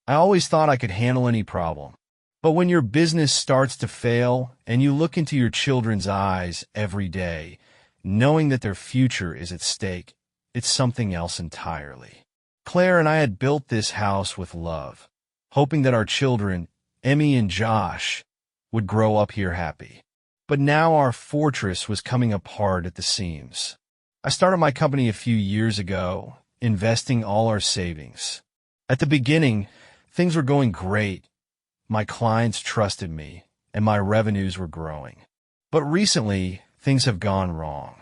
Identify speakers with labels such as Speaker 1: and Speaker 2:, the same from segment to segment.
Speaker 1: I always thought I could handle any problem. But when your business starts to fail and you look into your children's eyes every day, knowing that their future is at stake, it's something else entirely. Claire and I had built this house with love, hoping that our children, Emmy and Josh, would grow up here happy. But now our fortress was coming apart at the seams. I started my company a few years ago, investing all our savings. At the beginning, things were going great. My clients trusted me, and my revenues were growing. But recently, things have gone wrong.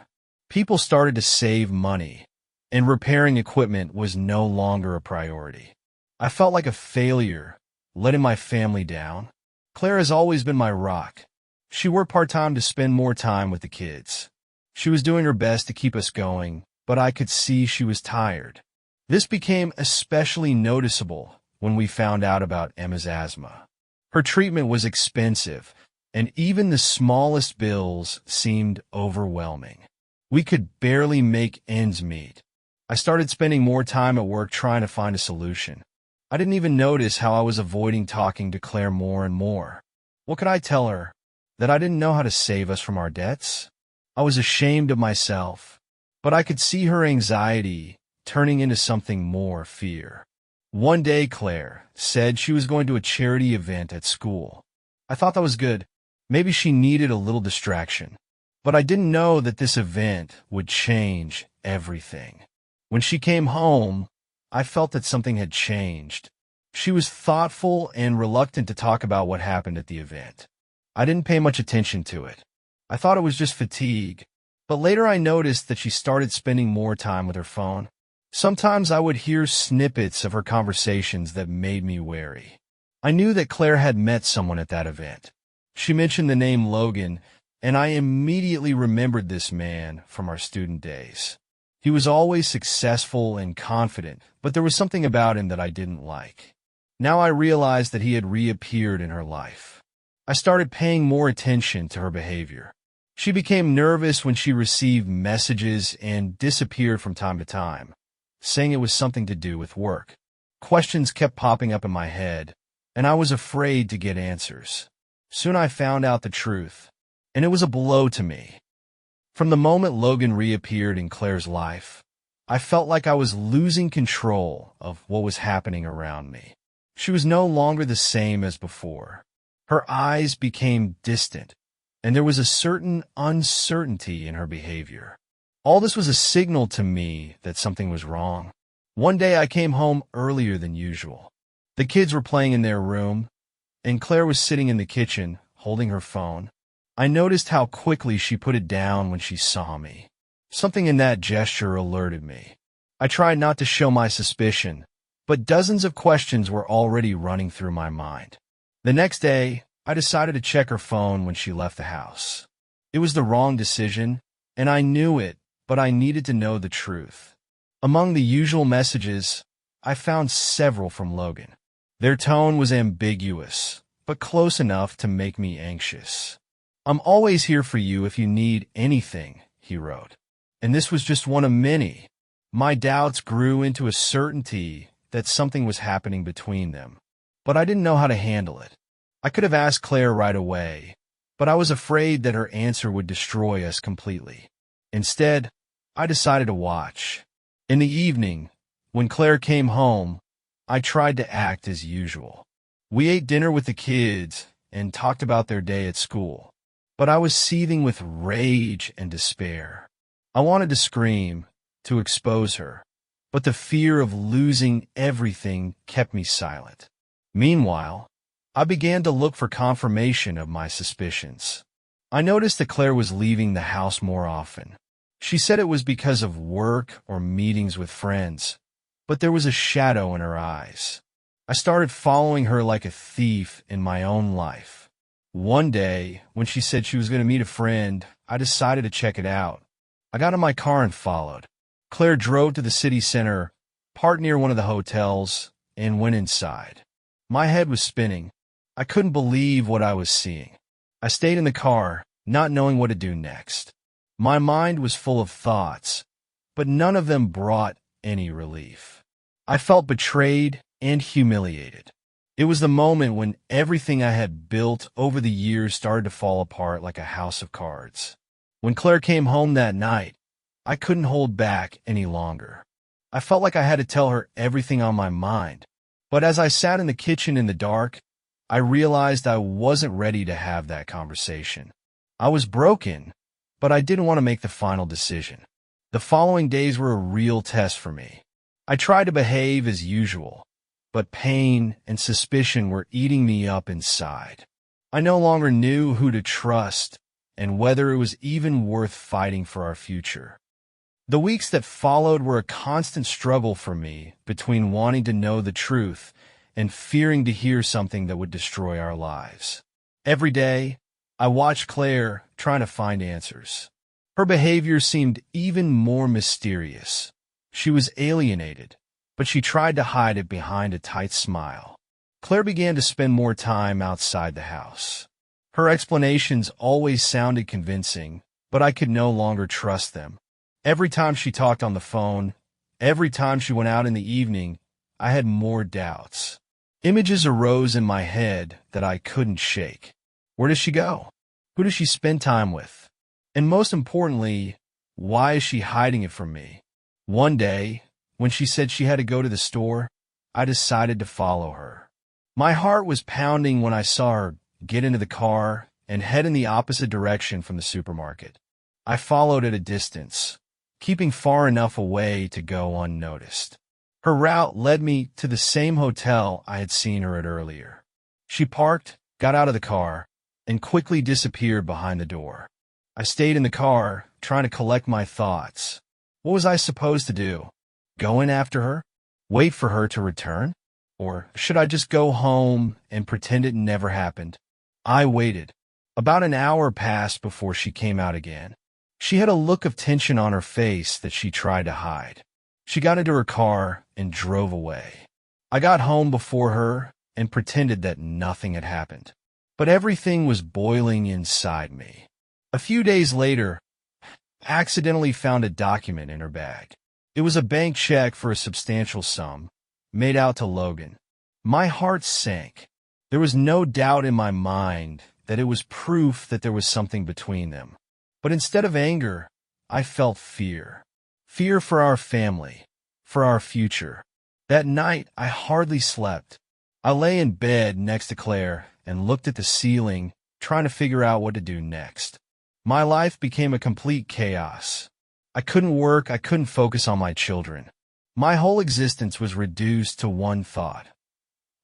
Speaker 1: People started to save money, and repairing equipment was no longer a priority. I felt like a failure, letting my family down. Claire has always been my rock. She worked part-time to spend more time with the kids. She was doing her best to keep us going, but I could see she was tired. This became especially noticeable when we found out about Emma's asthma. Her treatment was expensive, and even the smallest bills seemed overwhelming. We could barely make ends meet. I started spending more time at work trying to find a solution. I didn't even notice how I was avoiding talking to Claire more and more. What could I tell her? That I didn't know how to save us from our debts? I was ashamed of myself, but I could see her anxiety turning into something more, fear. One day, Claire said she was going to a charity event at school. I thought that was good. Maybe she needed a little distraction. But I didn't know that this event would change everything. When she came home, I felt that something had changed. She was thoughtful and reluctant to talk about what happened at the event. I didn't pay much attention to it. I thought it was just fatigue. But later I noticed that she started spending more time with her phone. Sometimes I would hear snippets of her conversations that made me wary. I knew that Claire had met someone at that event. She mentioned the name Logan, and I immediately remembered this man from our student days. He was always successful and confident, but there was something about him that I didn't like. Now I realized that he had reappeared in her life. I started paying more attention to her behavior. She became nervous when she received messages and disappeared from time to time, saying it was something to do with work. Questions kept popping up in my head, and I was afraid to get answers. Soon I found out the truth, and it was a blow to me. From the moment Logan reappeared in Claire's life, I felt like I was losing control of what was happening around me. She was no longer the same as before. Her eyes became distant, and there was a certain uncertainty in her behavior. All this was a signal to me that something was wrong. One day I came home earlier than usual. The kids were playing in their room, and Claire was sitting in the kitchen, holding her phone. I noticed how quickly she put it down when she saw me. Something in that gesture alerted me. I tried not to show my suspicion, but dozens of questions were already running through my mind. The next day, I decided to check her phone when she left the house. It was the wrong decision, and I knew it, but I needed to know the truth. Among the usual messages, I found several from Logan. Their tone was ambiguous, but close enough to make me anxious. "I'm always here for you if you need anything," he wrote. And this was just one of many. My doubts grew into a certainty that something was happening between them, but I didn't know how to handle it. I could have asked Claire right away, but I was afraid that her answer would destroy us completely. Instead, I decided to watch. In the evening, when Claire came home, I tried to act as usual. We ate dinner with the kids and talked about their day at school, but I was seething with rage and despair. I wanted to scream, to expose her, but the fear of losing everything kept me silent. Meanwhile, I began to look for confirmation of my suspicions. I noticed that Claire was leaving the house more often. She said it was because of work or meetings with friends, but there was a shadow in her eyes. I started following her like a thief in my own life. One day, when she said she was going to meet a friend, I decided to check it out. I got in my car and followed. Claire drove to the city center, parked near one of the hotels, and went inside. My head was spinning. I couldn't believe what I was seeing. I stayed in the car, not knowing what to do next. My mind was full of thoughts, but none of them brought any relief. I felt betrayed and humiliated. It was the moment when everything I had built over the years started to fall apart like a house of cards. When Claire came home that night, I couldn't hold back any longer. I felt like I had to tell her everything on my mind. But as I sat in the kitchen in the dark, I realized I wasn't ready to have that conversation. I was broken, but I didn't want to make the final decision. The following days were a real test for me. I tried to behave as usual, but pain and suspicion were eating me up inside. I no longer knew who to trust and whether it was even worth fighting for our future. The weeks that followed were a constant struggle for me between wanting to know the truth and fearing to hear something that would destroy our lives. Every day, I watched Claire trying to find answers. Her behavior seemed even more mysterious. She was alienated, but she tried to hide it behind a tight smile. Claire began to spend more time outside the house. Her explanations always sounded convincing, but I could no longer trust them. Every time she talked on the phone, every time she went out in the evening, I had more doubts. Images arose in my head that I couldn't shake. Where does she go? Who does she spend time with? And most importantly, why is she hiding it from me? One day, when she said she had to go to the store, I decided to follow her. My heart was pounding when I saw her get into the car and head in the opposite direction from the supermarket. I followed at a distance, keeping far enough away to go unnoticed. Her route led me to the same hotel I had seen her at earlier. She parked, got out of the car, and quickly disappeared behind the door. I stayed in the car, trying to collect my thoughts. What was I supposed to do? Go in after her? Wait for her to return? Or should I just go home and pretend it never happened? I waited. About an hour passed before she came out again. She had a look of tension on her face that she tried to hide. She got into her car and drove away. I got home before her and pretended that nothing had happened. But everything was boiling inside me. A few days later, I accidentally found a document in her bag. It was a bank check for a substantial sum, made out to Logan. My heart sank. There was no doubt in my mind that it was proof that there was something between them. But instead of anger, I felt fear. Fear for our family, for our future. That night, I hardly slept. I lay in bed next to Claire and looked at the ceiling, trying to figure out what to do next. My life became a complete chaos. I couldn't work, I couldn't focus on my children. My whole existence was reduced to one thought.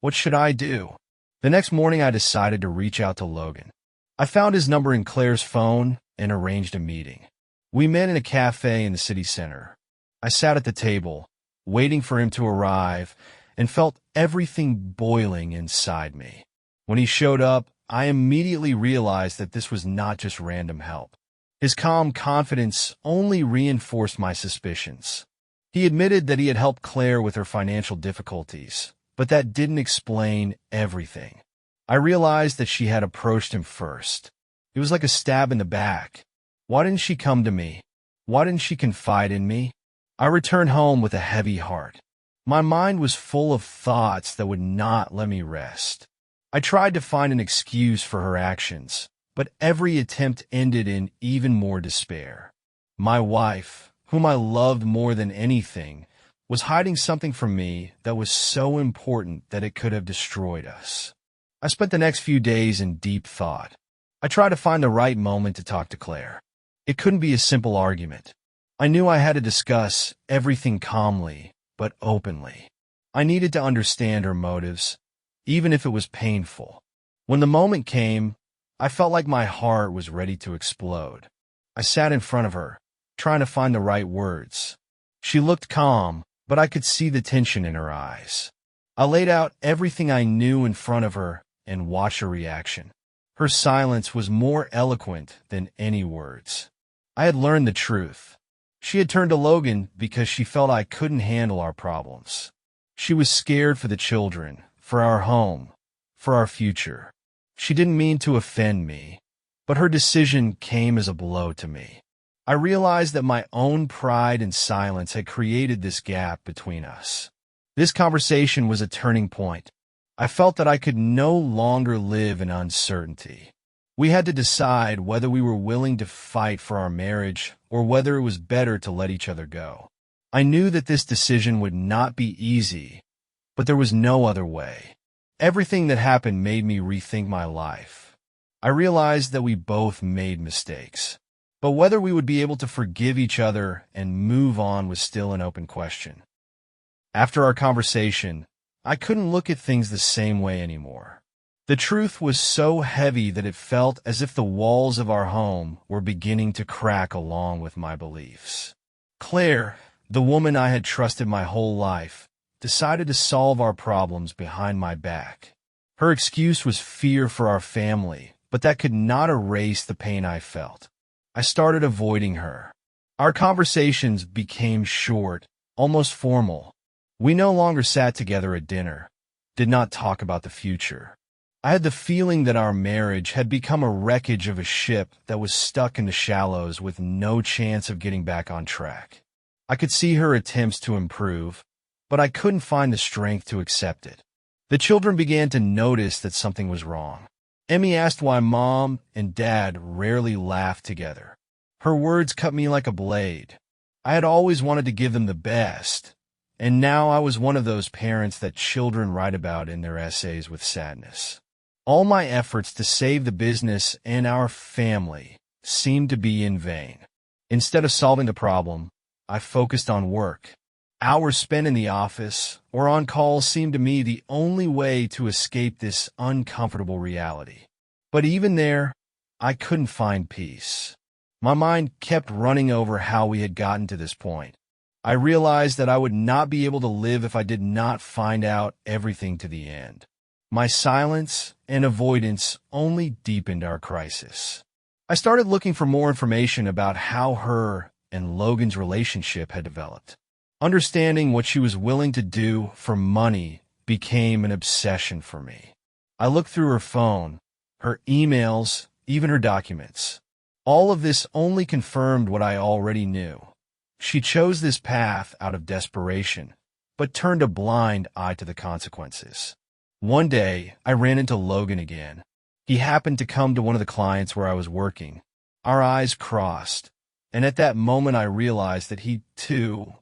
Speaker 1: What should I do? The next morning I decided to reach out to Logan. I found his number in Claire's phone and arranged a meeting. We met in a cafe in the city center. I sat at the table, waiting for him to arrive, and felt everything boiling inside me. When he showed up, I immediately realized that this was not just random help. His calm confidence only reinforced my suspicions. He admitted that he had helped Claire with her financial difficulties, but that didn't explain everything. I realized that she had approached him first. It was like a stab in the back. Why didn't she come to me? Why didn't she confide in me? I returned home with a heavy heart. My mind was full of thoughts that would not let me rest. I tried to find an excuse for her actions, but every attempt ended in even more despair. My wife, whom I loved more than anything, was hiding something from me that was so important that it could have destroyed us. I spent the next few days in deep thought. I tried to find the right moment to talk to Claire. It couldn't be a simple argument. I knew I had to discuss everything calmly, but openly. I needed to understand her motives, even if it was painful. When the moment came, I felt like my heart was ready to explode. I sat in front of her, trying to find the right words. She looked calm, but I could see the tension in her eyes. I laid out everything I knew in front of her and watched her reaction. Her silence was more eloquent than any words. I had learned the truth. She had turned to Logan because she felt I couldn't handle our problems. She was scared for the children, for our home, for our future. She didn't mean to offend me, but her decision came as a blow to me. I realized that my own pride and silence had created this gap between us. This conversation was a turning point. I felt that I could no longer live in uncertainty. We had to decide whether we were willing to fight for our marriage or whether it was better to let each other go. I knew that this decision would not be easy, but there was no other way. Everything that happened made me rethink my life. I realized that we both made mistakes, but whether we would be able to forgive each other and move on was still an open question. After our conversation, I couldn't look at things the same way anymore. The truth was so heavy that it felt as if the walls of our home were beginning to crack along with my beliefs. Claire, the woman I had trusted my whole life, decided to solve our problems behind my back. Her excuse was fear for our family, but that could not erase the pain I felt. I started avoiding her. Our conversations became short, almost formal. We no longer sat together at dinner, did not talk about the future. I had the feeling that our marriage had become a wreckage of a ship that was stuck in the shallows with no chance of getting back on track. I could see her attempts to improve, but I couldn't find the strength to accept it. The children began to notice that something was wrong. Emmy asked why Mom and Dad rarely laughed together. Her words cut me like a blade. I had always wanted to give them the best, and now I was one of those parents that children write about in their essays with sadness. All my efforts to save the business and our family seemed to be in vain. Instead of solving the problem, I focused on work. Hours spent in the office or on calls seemed to me the only way to escape this uncomfortable reality. But even there, I couldn't find peace. My mind kept running over how we had gotten to this point. I realized that I would not be able to live if I did not find out everything to the end. My silence and avoidance only deepened our crisis. I started looking for more information about how her and Logan's relationship had developed. Understanding what she was willing to do for money became an obsession for me. I looked through her phone, her emails, even her documents. All of this only confirmed what I already knew. She chose this path out of desperation, but turned a blind eye to the consequences. One day, I ran into Logan again. He happened to come to one of the clients where I was working. Our eyes crossed, and at that moment I realized that he, too,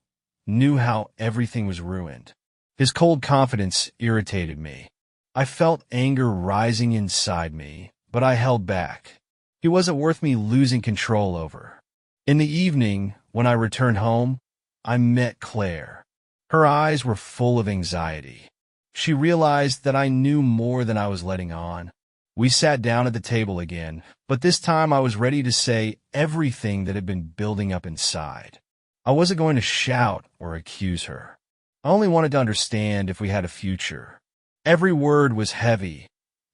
Speaker 1: knew how everything was ruined. His cold confidence irritated me. I felt anger rising inside me, but I held back. He wasn't worth me losing control over. In the evening, when I returned home, I met Claire. Her eyes were full of anxiety. She realized that I knew more than I was letting on. We sat down at the table again, but this time I was ready to say everything that had been building up inside. I wasn't going to shout or accuse her. I only wanted to understand if we had a future. Every word was heavy.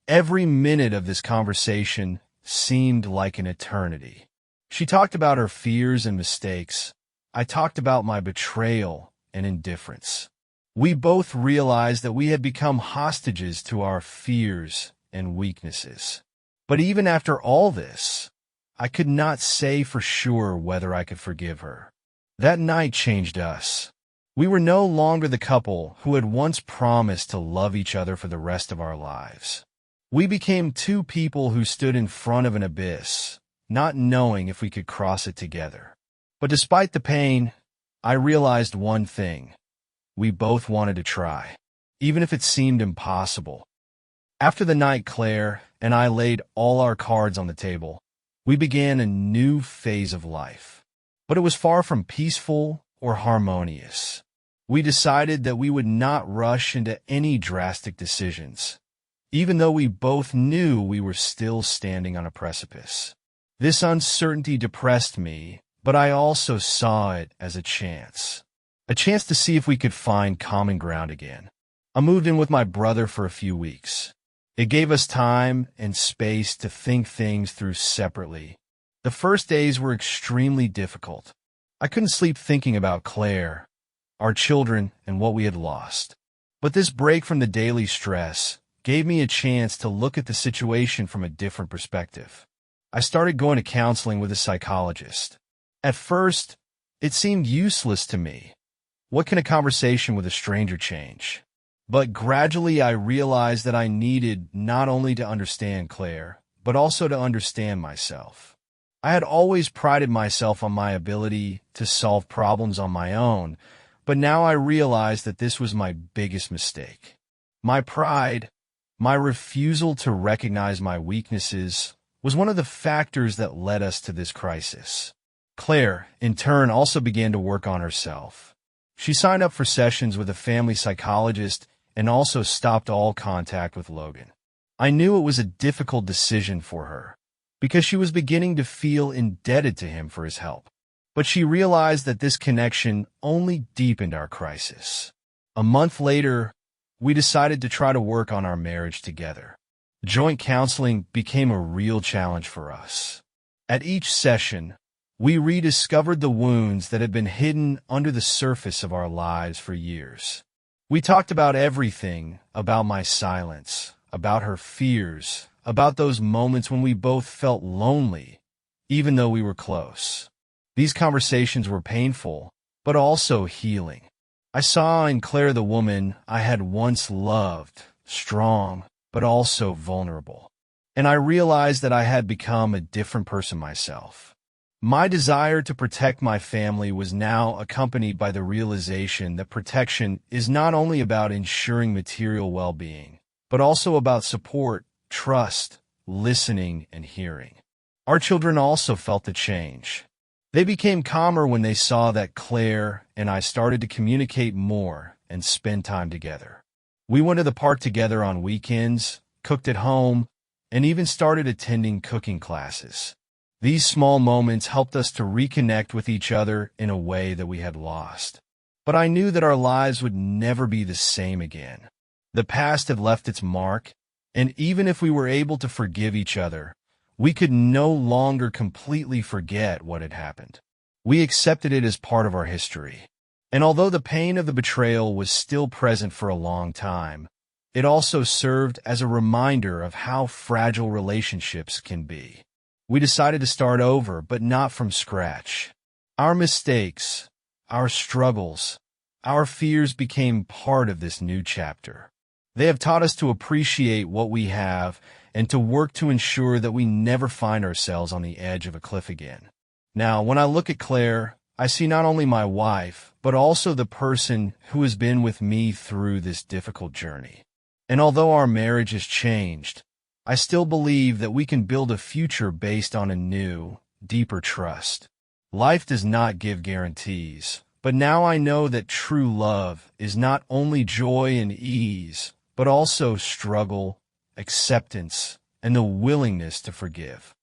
Speaker 1: Every minute of this conversation seemed like an eternity. She talked about her fears and mistakes. I talked about my betrayal and indifference. We both realized that we had become hostages to our fears and weaknesses. But even after all this, I could not say for sure whether I could forgive her. That night changed us. We were no longer the couple who had once promised to love each other for the rest of our lives. We became two people who stood in front of an abyss, not knowing if we could cross it together. But despite the pain, I realized one thing. We both wanted to try, even if it seemed impossible. After the night Claire and I laid all our cards on the table, we began a new phase of life. But it was far from peaceful or harmonious. We decided that we would not rush into any drastic decisions, even though we both knew we were still standing on a precipice. This uncertainty depressed me, but I also saw it as a chance to see if we could find common ground again. I moved in with my brother for a few weeks. It gave us time and space to think things through separately. The first days were extremely difficult. I couldn't sleep thinking about Claire, our children, and what we had lost. But this break from the daily stress gave me a chance to look at the situation from a different perspective. I started going to counseling with a psychologist. At first, it seemed useless to me. What can a conversation with a stranger change? But gradually I realized that I needed not only to understand Claire, but also to understand myself. I had always prided myself on my ability to solve problems on my own, but now I realized that this was my biggest mistake. My pride, my refusal to recognize my weaknesses, was one of the factors that led us to this crisis. Claire, in turn, also began to work on herself. She signed up for sessions with a family psychologist and also stopped all contact with Logan. I knew it was a difficult decision for her, because she was beginning to feel indebted to him for his help. But she realized that this connection only deepened our crisis. A month later, we decided to try to work on our marriage together. Joint counseling became a real challenge for us. At each session, we rediscovered the wounds that had been hidden under the surface of our lives for years. We talked about everything, about my silence, about her fears, about those moments when we both felt lonely, even though we were close. These conversations were painful, but also healing. I saw in Claire the woman I had once loved, strong, but also vulnerable. And I realized that I had become a different person myself. My desire to protect my family was now accompanied by the realization that protection is not only about ensuring material well-being, but also about support, trust, listening, and hearing. Our children also felt the change. They became calmer when they saw that Claire and I started to communicate more and spend time together. We went to the park together on weekends, cooked at home, and even started attending cooking classes. These small moments helped us to reconnect with each other in a way that we had lost. But I knew that our lives would never be the same again. The past had left its mark, and even if we were able to forgive each other, we could no longer completely forget what had happened. We accepted it as part of our history. And although the pain of the betrayal was still present for a long time, it also served as a reminder of how fragile relationships can be. We decided to start over, but not from scratch. Our mistakes, our struggles, our fears became part of this new chapter. They have taught us to appreciate what we have and to work to ensure that we never find ourselves on the edge of a cliff again. Now, when I look at Claire, I see not only my wife, but also the person who has been with me through this difficult journey. And although our marriage has changed, I still believe that we can build a future based on a new, deeper trust. Life does not give guarantees, but now I know that true love is not only joy and ease, but also struggle, acceptance, and the willingness to forgive.